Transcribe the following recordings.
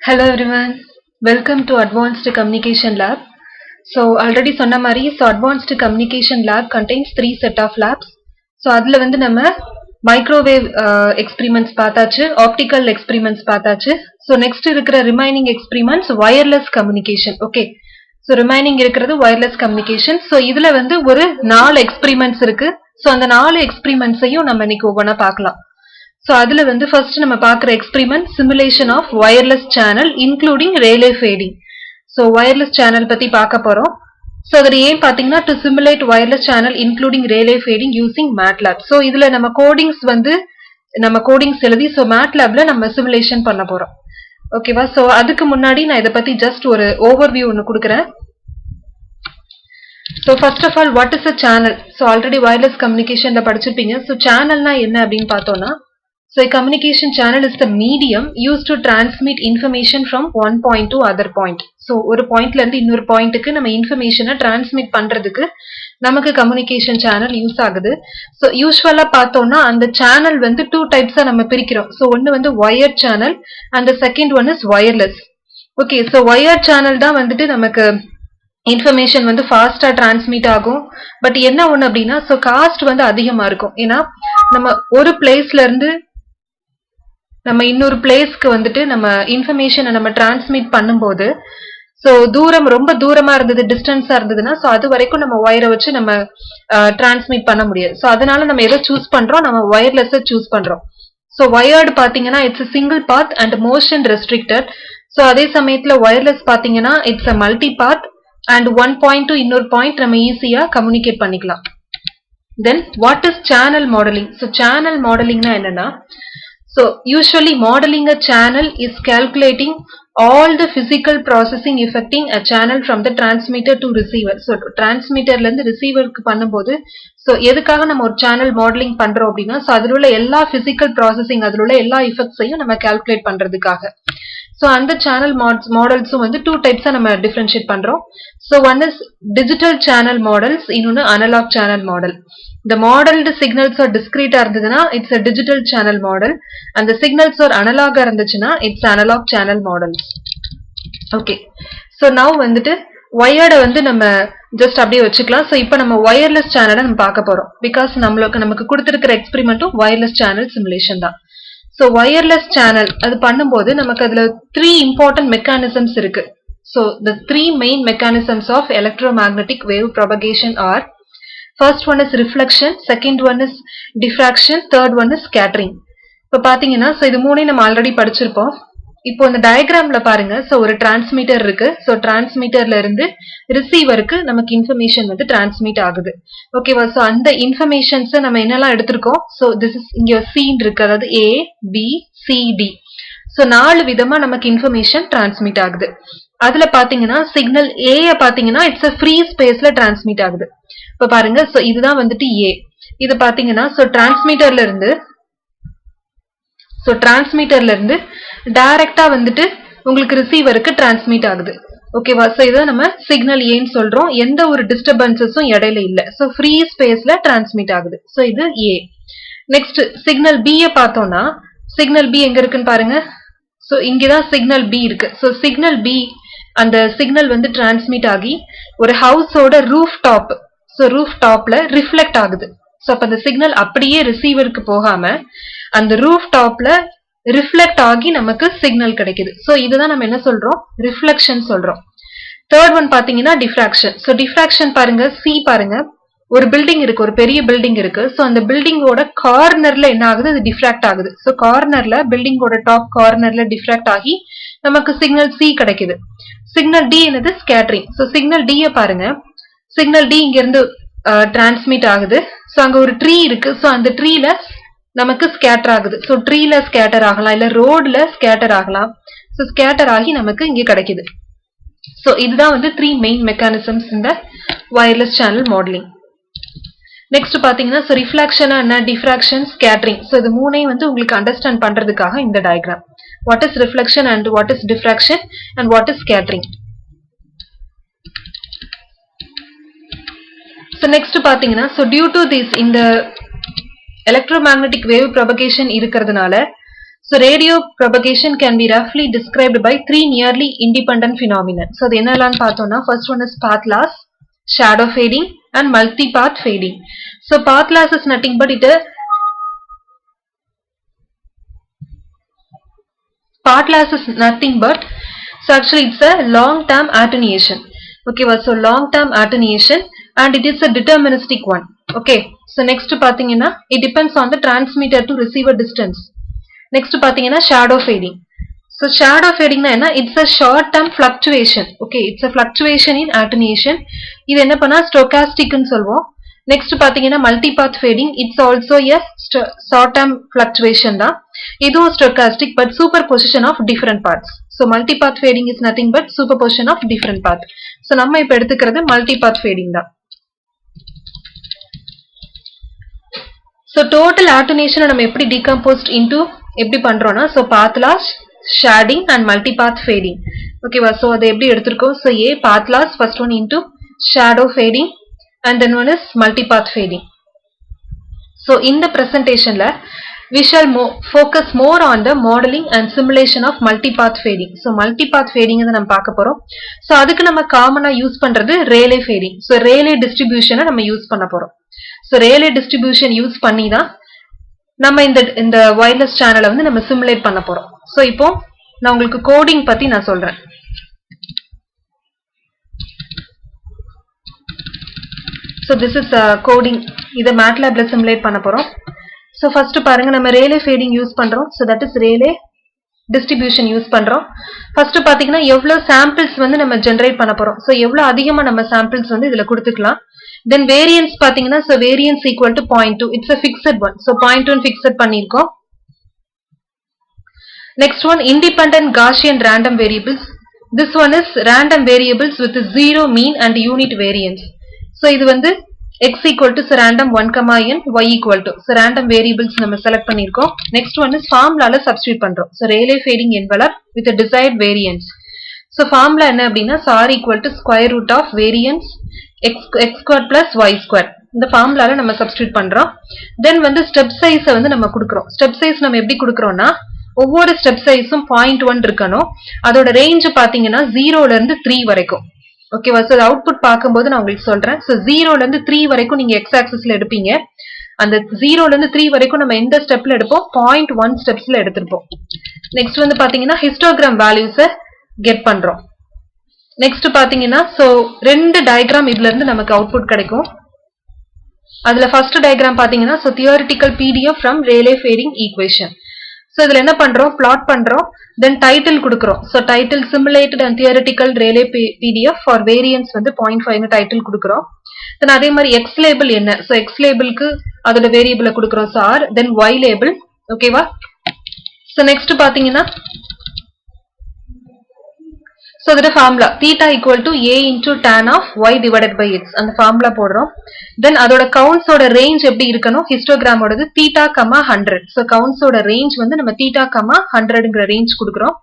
Hello everyone, welcome to Advanced Communication Lab. So already சொன்ன மாதிரி Advanced Communication Lab contains 3 set of labs. So அதுல வந்து நம்ம microwave experiments பார்த்தாச்சு, optical experiments பார்த்தாச்சு. So next இருக்கிற remaining experiments wireless communication. Okay. So remaining இருக்கிறது wireless communication. So இதுல வந்து ஒரு 4 experiments இருக்கு. So அந்த 4 experiments-ஐயும் நம்ம இன்னைக்கு ஒவ்வொண்ணா பார்க்கலாம். So அதுல வந்து first நம்ம பார்க்குற experiment simulation of wireless channel including relay fading. So wireless channel பத்தி பார்க்க போறோம். So அதோட ஏன் பாத்தீங்கன்னா to simulate wireless channel including relay fading using MATLAB. So இதுல நம்ம codings எழுதி so MATLABல நம்ம simulation பண்ண போறோம். ஓகேவா? So அதுக்கு முன்னாடி நான் இத பத்தி just ஒரு overview ஒன்னு கொடுக்கிறேன். So first of all what is a channel? So already wireless communicationல படிச்சிருப்பீங்க. So channelனா என்ன அப்படினு பார்த்தோம்னா So a communication channel is the medium used to transmit information from one point to other point. So ஒரு pointல இருந்து இன்னொரு pointக்கு நம்ம informationஐ transmit பண்றதுக்கு நமக்கு communication channel யூஸ் ஆகுது. So usually பார்த்தோம்னா அந்த channel வந்து two types-ஆ நம்ம பிரிக்கிறோம். So ஒன்னு வந்து wired channel and the second one is wireless. Okay, so wired channel தான் வந்துட்டு நமக்கு information வந்து fast-ஆ transmit ஆகும். பட் என்ன ஒன்னு அப்படின்னா so cost வந்து அதிகமா இருக்கும். ஏன்னா நம்ம ஒரு பிளேஸ்ல இருந்து நம்ம இன்னொரு பிளேஸ்க்கு வந்துட்டு நம்ம இன்ஃபர்மேஷனை நம்ம டிரான்ஸ்மிட் பண்ணும்போது ஸோ ரொம்ப தூரமா இருந்தது டிஸ்டன்ஸா இருந்ததுன்னா ஸோ அது வரைக்கும் நம்ம ஒயரை வச்சு நம்ம டிரான்ஸ்மிட் பண்ண முடியாது. ஸோ அதனால நம்ம எதை சூஸ் பண்றோம், நம்ம ஒயர்லெஸ்ஸை சூஸ் பண்றோம். ஸோ ஒயர்டு பாத்தீங்கன்னா it's single path and motion restricted. So அதே சமயத்துல ஒயர்லெஸ் பாத்தீங்கன்னா it's a multi path and one point to இன்னொரு பாயிண்ட் நம்ம ஈஸியா கம்யூனிகேட் பண்ணிக்கலாம். Then what is channel modelling? So channel மாடலிங்னா என்னன்னா So usually modeling a channel is calculating all the physical processing affecting a channel from the transmitter to receiver. So transmitterல இருந்து receiverக்கு பண்ணும்போது so எதுக்காக நம்ம ஒரு channel modeling பண்றோம் அப்படின்னா so அதில் உள்ள எல்லா physical processing அதில் உள்ள எல்லா effects-ஐயும் நம்ம calculate பண்றதுக்காக. So அந்த channel models-உம் வந்து two types-ஆ நம்ம differentiate பண்றோம். So one is digital channel models, இன்னொன்னு analog channel model. The modeled signals are discrete இருந்ததுன்னா it's a digital channel model and the signals are analog இருந்துச்சுன்னா it's analog channel models. Okay. So now வந்துட்டு wired வந்து நம்ம just அப்படியே வச்சுக்கலாம். So இப்போ நம்ம wireless channel நம்ம பார்க்க போறோம். Because நமக்கு கொடுத்திருக்கிற experimentum wireless channel simulation தான். So wireless channel அது பண்ணும்போது நமக்கு அதுல 3 important mechanisms இருக்கு. So the 3 main mechanisms of electromagnetic wave propagation are First one is reflection, second one is diffraction, third one is scattering. இப்போ பாத்தீங்கன்னா so இது மூணையும் நம்ம ஆல்ரெடி படிச்சிருப்போம். இப்போ இந்த டயக்ராம்ல பாருங்க so ஒரு டிரான்ஸ்மிட்டர் இருக்கு. so டிரான்ஸ்மிட்டர்ல இருந்து ரிசீவருக்கு நமக்கு இன்ஃபர்மேஷன் வந்து டிரான்ஸ்மிட் ஆகுது. ஓகேவா? so அந்த இன்ஃபர்மேஷன்ஸ் நம்ம என்னெல்லாம் எடுத்திருக்கோம் so this is இங்க சீன் இருக்கு, அதாவது A, B, C, D. so 4 விதமா நமக்கு இன்ஃபர்மேஷன் டிரான்ஸ்மிட் ஆகுது. அதுல பாத்தீங்கன்னா சிக்னல் A பாத்தீங்கன்னா இட்ஸ் a ஃப்ரீ ஸ்பேஸ்ல டிரான்ஸ்மிட் ஆகுது. இப்ப பாருங்க சோ இதுதான் வந்துட்டு A. இது பாத்தீங்கன்னா சோ டிரான்ஸ்மிட்டர்ல இருந்து டைரக்டா வந்துட்டு உங்களுக்கு ரிசீவருக்கு டிரான்ஸ்மிட் ஆகுது. ஓகேவா? சோ இத நம்ம சிக்னல் ஏன்னு சொல்றோம். எந்த ஒரு டிஸ்டர்பன்சஸும் இடையில இல்ல. சோ ஃப்ரீ ஸ்பேஸ்ல டிரான்ஸ்மிட் ஆகுது. சோ இது A. நெக்ஸ்ட் சிக்னல் B பார்த்தோம்னா சிக்னல் B எங்க இருக்குன்னு பாருங்க. சோ இங்கதான் சிக்னல் B இருக்கு. சோ சிக்னல் B அந்த சிக்னல் வந்து டிரான்ஸ்மிட் ஆகி ஒரு ஹவுஸோட ரூஃப் டாப்ல ரிஃப்ளெக்ட் ஆகுது. சோ அப்ப அந்த சிக்னல் அப்படியே ரிசீவருக்கு போகாம அந்த ரூஃப் டாப்ல ரிஃப்ளெக்ட் ஆகி நமக்கு சிக்னல் கிடைக்குது. சோ இதுதான் நம்ம என்ன சொல்றோம், ரிஃப்ளெக்ஷன் சொல்றோம். தேர்ட் ஒன் பாத்தீங்கன்னா டிஃப்ராக்ஷன். சோ டிஃப்ராக்ஷன் பாருங்க, சி பாருங்க, ஒரு பில்டிங் இருக்கு, ஒரு பெரிய பில்டிங் இருக்கு. சோ அந்த பில்டிங்கோட கார்னர்ல என்ன ஆகுது, அது டிஃப்ராக்ட் ஆகுது. சோ கார்னர்ல பில்டிங்கோட டாப் கார்னர்ல டிஃப்ராக்ட் ஆகி நமக்கு சிக்னல் சி கிடைக்குது. சிக்னல் டி என்னது, ஸ்கேட்டரிங். சோ சிக்னல் டி பாருங்க, சிக்னல் டி இங்க இருந்து டிரான்ஸ்மிட் ஆகுது. சோ அங்க ஒரு ட்ரீ இருக்கு. சோ அந்த ட்ரீல நமக்கு ஸ்கேட்டர் ஆகுது. சோ ட்ரீல ஸ்கேட்டர் ஆகலாம், இல்ல ரோட்ல ஸ்கேட்டர் ஆகலாம். சோ ஸ்கேட்டர் ஆகி நமக்கு இங்க கிடைக்குது. சோ இதுதான் வந்து 3 மெயின் மெக்கானிசம்ஸ் இந்த வயர்லெஸ் சேனல் மாடலிங். நெக்ஸ்ட் பாத்தீங்கன்னா சோ ரிஃப்ளெக்ஷன் என்ன, டிஃப்ராக்ஷன், ஸ்கேட்டரிங். சோ இது மூணையும் வந்து உங்களுக்கு அண்டர்ஸ்டாண்ட் பண்றதுக்காக இந்த diagram. What is reflection and what is diffraction and what is scattering. So next பாத்தீங்கன்னா so due to this இந்த electromagnetic wave propagation இருக்கிறதுனால So radio propagation can be roughly described by three nearly independent phenomena. So அது என்னெல்லாம் பார்த்தோம்னா first one is path loss, shadow fading and multipath fading. So path loss is nothing but so actually it's a long term attenuation. Okay, so long term attenuation and it is a deterministic one. Okay, so next பாத்தீங்கன்னா it depends on the transmitter to receiver distance. Next பாத்தீங்கன்னா shadow fading. So shadow fading na enna, it's a short term fluctuation. Okay, it's a fluctuation in attenuation. இது என்ன பண்ணா stochastic ன்னு சொல்வோம். Next பாத்தீங்கன்னா multipath fading, it's also a short term fluctuation தான். இதுவும் stochastic but superposition of different paths. So multipath fading is nothing but superposition of different path. So நம்ம இப்ப எடுத்துக்கிறது multipath fading தான். So total attenuation நம்ம எப்படி decomposed into எப்படி பண்றோம்னா so path loss, shading and multipath fading. Okay வா, so அதை எப்படி எடுத்திருக்கோம். So A path loss first one into shadow fading and then one is multipath fading. So in the presentation la we shall focus more on the modeling and simulation of multipath fading. So multipath fading நம்ம பார்க்க போறோம். So அதுக்கு நம்ம காமனா use பண்றது Rayleigh fading. So Rayleigh distribution நம்ம use பண்ண போறோம். So Rayleigh distribution யூஸ் பண்ணி தான் நம்ம இந்த wireless channel வந்து நம்ம simulate பண்ண போறோம். So இப்போ நான் உங்களுக்கு கோடிங் பத்தி நான் சொல்றேன். So this is coding. இத MATLABல simulate பண்ண போறோம். So first பாருங்க நம்ம Rayleigh fading யூஸ் பண்றோம். So that is Rayleigh distribution use பண்றோம். First பாத்தீங்கன்னா எவ்வளவு samples வந்து நம்ம generate பண்ண போறோம். So எவ்வளவு அதிகமா நம்ம samples வந்து இதுல கொடுத்துக்கலாம். Then variance பாத்தீங்கன்னா so variance equal to 0.2. It's a fixed one. So 0.1 fixed பண்ணிருக்கோம். Next one independent Gaussian random variables. This one is random variables with zero mean and unit variance. So இது வந்து x equal to so random 1, n, y equal to so random variables நம்ம select பண்ணிருக்கோம். Next one is formula substitute பண்றோம். So Rayleigh fading envelope with a desired variance. So formula என்ன அப்படின்னா so r equal to square root of variance x squared plus y squared. இந்த formula நம்ம substitute பண்றோம். Then வந்து step size வந்து நம்ம கொடுக்கிறோம். Step size நம்ம எப்படி கொடுக்கிறோம்னா ஒவ்வொரு ஸ்டெப் சைஸும் 0.1 இருக்கணும். அதோட ரேஞ்ச் பாத்தீங்கன்னா 0 ல இருந்து 3 வரைக்கும். ஓகேவா, சோ அவுட்புட் பாக்கும்போது நான் உங்களுக்கு சொல்றேன். சோ 0 ல இருந்து 3 வரைக்கும் நீங்க x ஆக்சிஸ்ல எடுப்பீங்க. அந்த 0 ல இருந்து 3 வரைக்கும் நம்ம எந்த ஸ்டெப்ல எடுப்போம் 0.1 ஸ்டெப்ஸ்ல எடுத்துப்போம். நெக்ஸ்ட் வந்து பாத்தீங்கன்னா ஹிஸ்டோகிராம் வேல்யூஸ் கெட் பண்றோம். நெக்ஸ்ட் பாத்தீங்கன்னா சோ ரெண்டு டயகிராம் இதுல இருந்து நமக்கு அவுட்புட் கிடைக்கும். அதுல ஃபர்ஸ்ட் டயகிராம் பாத்தீங்கன்னா so theoretical PDF from Rayleigh fading equation. So இதுல என்ன பண்றோம் plot பண்றோம், then title கொடுக்கிறோம். So title simulated and theoretical Rayleigh PDF for variance வந்து 0.5 னு title கொடுக்கிறோம். then அதே மாதிரி x label என்ன, so x labelக்கு அதோட variable கொடுக்கிறோம் so r, then y label. ஓகேவா, so next பாத்தீங்கன்னா so அதோட formula theta equal to a into tan of y divided by x அந்த formula போடுறோம். then அதோட counts ஓட range எப்படி இருக்கணும், histogram ஓடது theta, 100. so counts ஓட range வந்து நம்ம theta, 100ங்கற range கொடுக்கிறோம்.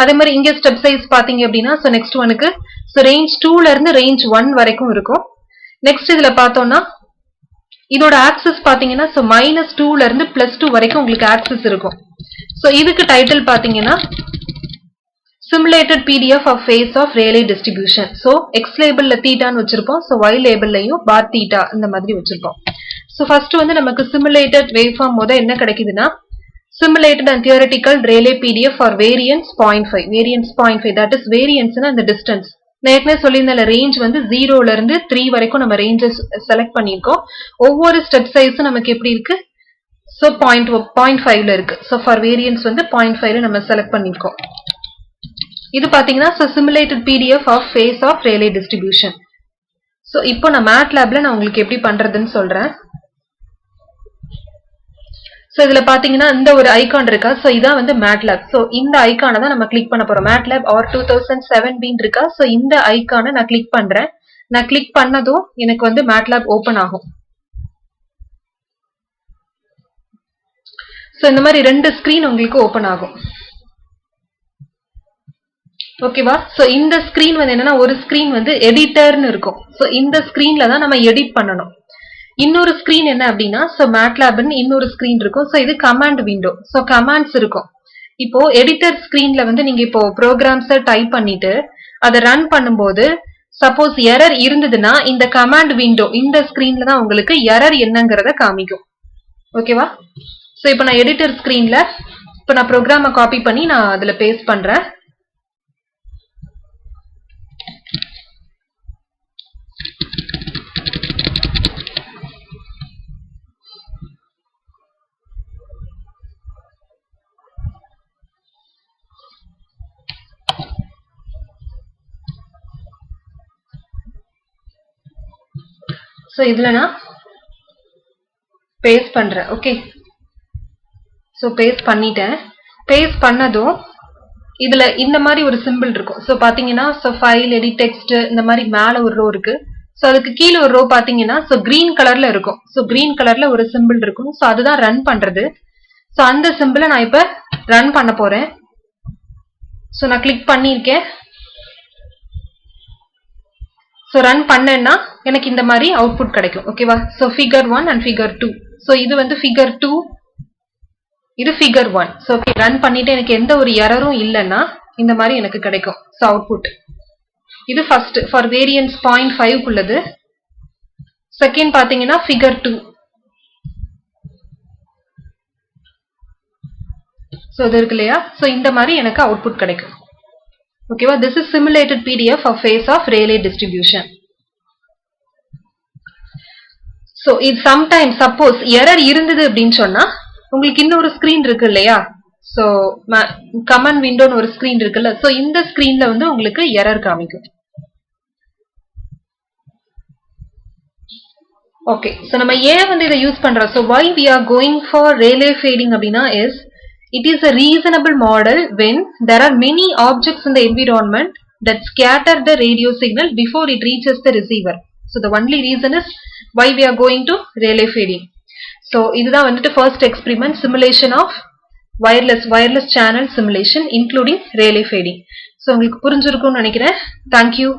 அதே மாதிரி இங்க step size பாத்தீங்க அப்படினா so next ஒன்னுக்கு so range 2 ல இருந்து range 1 வரைக்கும் இருக்கும். next இதுல பார்த்தோம்னா இதோட axis பாத்தீங்கன்னா so -2 ல இருந்து +2 வரைக்கும் உங்களுக்கு axis இருக்கும். so இதுக்கு title பாத்தீங்கன்னா simulated PDF of phase of Rayleigh distribution. So x label ல theta னு வச்சிருப்போம், so y label லயும் bar theta இந்த மாதிரி வச்சிருப்போம். So first வந்து நமக்கு simulated waveform மொத என்ன கிடைக்குதுன்னா simulated and theoretical Rayleigh PDF for variance 0.5. variance 0.5, that is variance னா இந்த distance. நான் ஏற்கனவே சொல்லியிருந்தேன்ல ரேஞ்ச் வந்து 0 ல இருந்து 3 வரைக்கும் நம்ம ரேஞ்சஸ் செலக்ட் பண்ணிருக்கோம். ஒவ்வொரு ஸ்டெப் சைஸும் நமக்கு எப்படி இருக்கு, so 0.5 ல இருக்கு. so for variance வந்து 0.5 ல நம்ம செலக்ட் பண்ணிருக்கோம். இது பாத்தீங்கன்னா so simulated PDF of phase of Rayleigh distribution. so இப்போ நான் MATLABல நான் உங்களுக்கு எப்படி பண்றதுன்னு சொல்றேன். so இதுல பாத்தீங்கன்னா இந்த ஒரு ஐகான் இருக்கா, so இதான் வந்து MATLAB. so இந்த ஐகானை தான் நம்ம கிளிக் பண்ண போறோம். MATLAB or 2007 இருக்கா, so இந்த ஐகானை நான் கிளிக் பண்றேன். நான் கிளிக் பண்ணதும் எனக்கு வந்து MATLAB ஓபன் ஆகும். so இந்த மாதிரி ரெண்டு ஸ்கிரீன் உங்களுக்கு ஓபன் ஆகும். ஓகேவா, சோ இந்த ஸ்கிரீன் வந்து என்னன்னா ஒரு ஸ்கிரீன் வந்து எடிட்டர்னு இருக்கும். சோ இந்த ஸ்கிரீன்ல தான் நம்ம எடிட் பண்ணணும். இன்னொரு ஸ்கிரீன் என்ன அப்படின்னா சோ MATLAB ன்னு இன்னொரு ஸ்கிரீன் இருக்கும். சோ இது கமாண்ட் விண்டோ. சோ கமாண்ட்ஸ் இருக்கும். இப்போ எடிட்டர் ஸ்கிரீன்ல வந்து நீங்க இப்போ ப்ரோக்ராம்ஸை டைப் பண்ணிட்டு அதை ரன் பண்ணும்போது சப்போஸ் எரர் இருந்ததுன்னா இந்த கமாண்ட் விண்டோ இந்த ஸ்கிரீன்ல தான் உங்களுக்கு எரர் என்னங்கறத காமிக்கும். ஓகேவா? சோ இப்போ நான் எடிட்டர் ஸ்கிரீன்ல இப்போ நான் ப்ரோக்ராமை காப்பி பண்ணி நான் அதுல பேஸ்ட் பண்றேன். சோ இதுல நான் பேஸ்ட் பண்றேன். ஓகே, சோ பேஸ்ட் பண்ணிட்டேன். பேஸ்ட் பண்ணதும் இதுல இந்த மாதிரி ஒரு சிம்பிள் இருக்கும். சோ பாத்தீங்கன்னா சோ ஃபைல் எடிட் டெக்ஸ்ட் இந்த மாதிரி மேல ஒரு ரோ இருக்கு. சோ அதுக்கு கீழே ஒரு ரோ பாத்தீங்கன்னா சோ கிரீன் கலர்ல இருக்கும். சோ கிரீன் கலர்ல ஒரு சிம்பிள் இருக்கும். சோ அதுதான் ரன் பண்றது. சோ அந்த சிம்பிளை நான் இப்ப ரன் பண்ண போறேன். சோ நான் கிளிக் பண்ணிருக்கேன். சோ ரன் பண்ணேன்னா எனக்கு இந்த மாதிரி அவுட்புட் கிடைக்கும். ஓகேவா? So figure 1 and figure 2. So இது வந்து ஃபிகர் 2, இது ஃபிகர் 1. சோ ஓகே, ரன் பண்ணிட்டு எனக்கு எந்த ஒரு எரரும் இல்லைன்னா இந்த மாதிரி எனக்கு கிடைக்கும். சோ அவுட்புட் இது ஃபர்ஸ்ட் ஃபார் வேரியன்ஸ் 0.5 உள்ளது. செகண்ட் பாத்தீங்கன்னா ஃபிகர் 2. சோ இது இருக்கு இல்லையா? சோ இந்த மாதிரி எனக்கு அவுட்புட் கிடைக்கும். ஓகேவா? this is simulated PDF of phase of Rayleigh distribution. so இது sometimes suppose error இருந்தது அப்படின்னு சொன்னா உங்களுக்கு இன்னொரு ஸ்கிரீன் இருக்கு இல்லையா? so கமாண்ட் விண்டோன்னு ஒரு ஸ்கிரீன் இருக்குல்ல, so இந்த ஸ்கிரீன்ல வந்து உங்களுக்கு எரர் காமிக்கும். ஓகே, so நம்ம ஏன் வந்து இதை யூஸ் பண்றோம்? so why we are going for Rayleigh fading அப்படின்னா is it is a reasonable model when there are many objects in the environment that scatter the radio signal before it reaches the receiver. So the only reason is why we are going to Rayleigh fading. So இதுதான் வந்துட்டு first experiment simulation of wireless channel simulation including Rayleigh fading. So உங்களுக்கு புரிஞ்சிருக்கும்னு நினைக்கிறேன். Thank you.